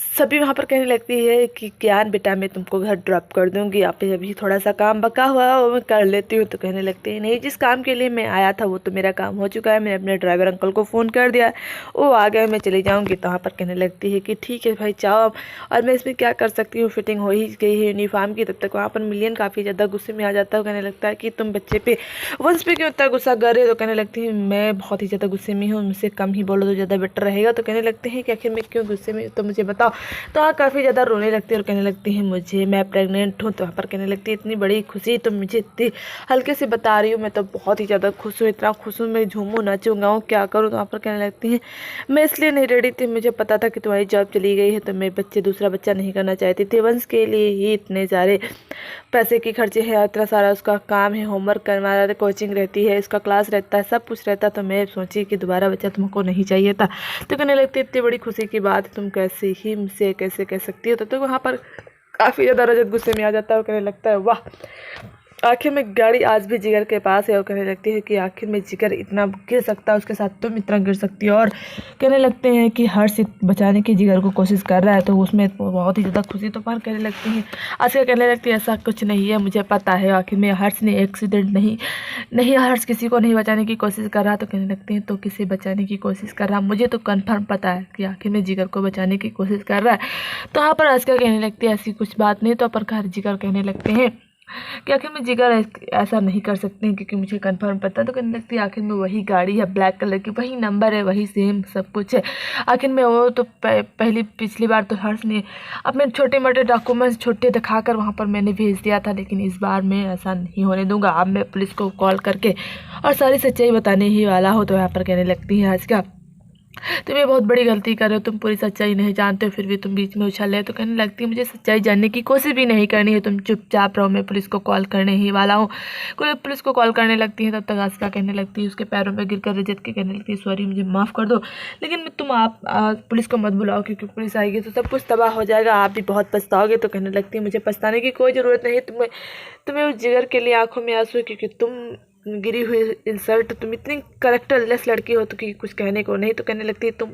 सभी वहाँ पर कहने लगती है कि ज्ञान बेटा मैं तुमको घर ड्रॉप कर दूँगी, आप अभी थोड़ा सा काम बका हुआ है वो मैं कर लेती हूँ। तो कहने लगती है नहीं, जिस काम के लिए मैं आया था वो तो मेरा काम हो चुका है, मैंने अपने ड्राइवर अंकल को फ़ोन कर दिया, वो आ गए, मैं चली जाऊँगी। तो वहाँ पर कहने लगती है कि ठीक है भाई जाओ, और मैं इसमें क्या कर सकती हूँ, फिटिंग हो ही गई है यूनिफॉर्म की। तब तक वहाँ पर मिलियन काफ़ी ज़्यादा गुस्से में आ जाता है, कहने लगता है कि तुम बच्चे पे वंश पे क्यों इतना गुस्सा कर रहे हो। तो कहने लगती है मैं बहुत ही ज़्यादा गुस्से में हूँ, मुझसे कम ही बोलो तो ज़्यादा बेटर रहेगा। तो कहने लगते हैं कि आखिर मैं क्यों गुस्से में, तो मुझे बताओ। तो हाँ काफ़ी ज़्यादा रोने लगती है और कहने लगती है मुझे मैं प्रेग्नेंट हूँ। तो वहाँ पर कहने लगती है इतनी बड़ी खुशी तुम मुझे इतनी हल्के से बता रही हो, मैं तो बहुत ही ज़्यादा खुश हूँ, इतना खुश हूँ मैं झूमूँ नाचूँ गाऊँ क्या करूँ। तो वहाँ पर कहने लगती है मैं इसलिए नहीं रेडी थी, मुझे पता था कि तुम्हारी जॉब चली गई है, तो मैं दूसरा बच्चा नहीं करना चाहती थी, वंश के लिए ही इतने सारे पैसे की खर्चे है, इतना सारा उसका काम है, होमवर्क करवा रहा था, कोचिंग रहती है, इसका क्लास रहता है, सब कुछ रहता। तो मैं सोची कि दोबारा बच्चा तुमको नहीं चाहिए था। तो कहने लगती इतनी बड़ी खुशी की बात तुम कैसे ही मुझसे कैसे कह सकती हो। तो वहाँ पर काफ़ी ज़्यादा रजत गुस्से में आ जाता है और कहने लगता है वाह, आखिर में गाड़ी आज भी जिगर के पास है। और कहने लगती है कि आखिर में जिगर इतना गिर सकता है, उसके साथ तुम इतना गिर सकती हो। और कहने लगते हैं कि हर्ष बचाने की जिगर को कोशिश कर रहा है, तो उसमें बहुत ही ज़्यादा खुशी। तो पर कहने लगती है आसिया कहने लगती है ऐसा कुछ नहीं है, मुझे पता है आखिर में हर्ष ने एक्सीडेंट नहीं हर्ष किसी को नहीं बचाने की कोशिश कर रहा। तो कहने लगते हैं तो किसे बचाने की कोशिश कर रहा, मुझे तो कन्फर्म पता है कि आखिर में जिगर को बचाने की कोशिश कर रहा है। तो यहाँ पर आसिया कहने लगती है ऐसी कुछ बात नहीं। तो पर जिगर कहने लगते हैं कि आखिर में जिगर ऐसा नहीं कर सकते हैं क्योंकि मुझे कंफर्म पता है। तो कहने लगती है आखिर में वही गाड़ी है ब्लैक कलर की, वही नंबर है, वही सेम सब कुछ है। आखिर में वो तो पिछली बार तो हर्ष ने अपने छोटे मोटे डॉक्यूमेंट्स छोटे दिखाकर वहाँ पर मैंने भेज दिया था, लेकिन इस बार मैं ऐसा नहीं होने दूंगा। अब मैं पुलिस को कॉल करके और सारी सच्चाई बताने ही वाला हूँ। तो यहाँ पर कहने लगती है हर्ष का तुम ये बहुत बड़ी गलती कर रहे हो, तुम पूरी सच्चाई नहीं जानते हो फिर भी तुम बीच में उछल रहे हो। तो कहने लगती है मुझे सच्चाई जानने की कोशिश भी नहीं करनी है, तुम चुपचाप रहो, मैं पुलिस को कॉल करने ही वाला हूँ। पुलिस को कॉल करने लगती है। तब तक आसिका कहने लगती है उसके पैरों में गिरकर रजत के कहने लगती है सॉरी मुझे माफ़ कर दो, लेकिन तुम आप पुलिस को मत बुलाओ क्योंकि पुलिस आएगी तो सब कुछ तबाह हो जाएगा, आप भी बहुत पछताओगे। तो कहने लगती है मुझे पछताने की कोई ज़रूरत नहीं है, तुम्हें उस जिगर के लिए आंखों में आंसू है क्योंकि तुम गिरी हुई इंसल्ट, तुम इतनी करेक्टरलेस लड़की हो तो कि कुछ कहने को नहीं। तो कहने लगती है तुम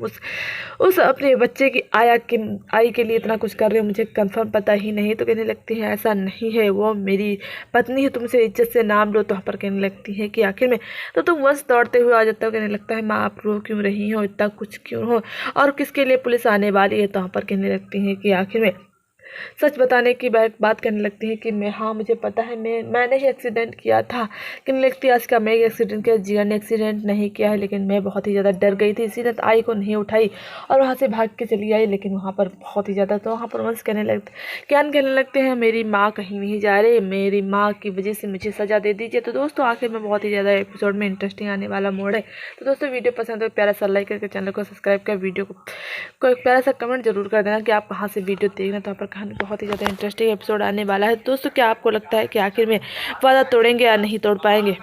उस अपने बच्चे की आई के लिए इतना कुछ कर रहे हो, मुझे कंफर्म पता ही नहीं। तो कहने लगती है ऐसा नहीं है, वो मेरी पत्नी है, तुमसे इज्जत से नाम लो। तो वहाँ पर कहने लगती है कि आखिर में तो तुम बस दौड़ते हुए आ जाता हो। कहने लगता है माँ आप रो क्यों रही हो, इतना कुछ क्यों हो, और किसके लिए पुलिस आने वाली है। तो वहाँ पर कहने लगती है कि आखिर में सच बताने की बात करने लगती है कि हाँ मुझे पता है मैंने ही एक्सीडेंट किया था। कहने लगती है आज का मैं एक्सीडेंट किया, जिगर ने एक्सीडेंट नहीं किया है, लेकिन मैं बहुत ही ज़्यादा डर गई थी इसीलिए तो आई को नहीं उठाई और वहाँ से भाग के चली आई, लेकिन वहाँ पर बहुत ही ज़्यादा। तो वहाँ पर वंश कहने लगते हैं मेरी माँ कहीं नहीं जा रही, मेरी माँ की वजह से मुझे सज़ा दे दीजिए। तो दोस्तों आखिर में बहुत ही ज़्यादा एपिसोड में इंटरेस्टिंग आने वाला मोड़ है। तो दोस्तों वीडियो पसंद हो प्यारा सा लाइक करके चैनल को सब्सक्राइब कर, वीडियो को एक प्यारा सा कमेंट जरूर कर देना कि आप कहाँ से वीडियो देख रहे हैं। तो यहाँ पर कहानी बहुत ही ज़्यादा इंटरेस्टिंग एपिसोड आने वाला है। दोस्तों क्या आपको लगता है कि आखिर में वादा तोड़ेंगे या नहीं तोड़ पाएंगे।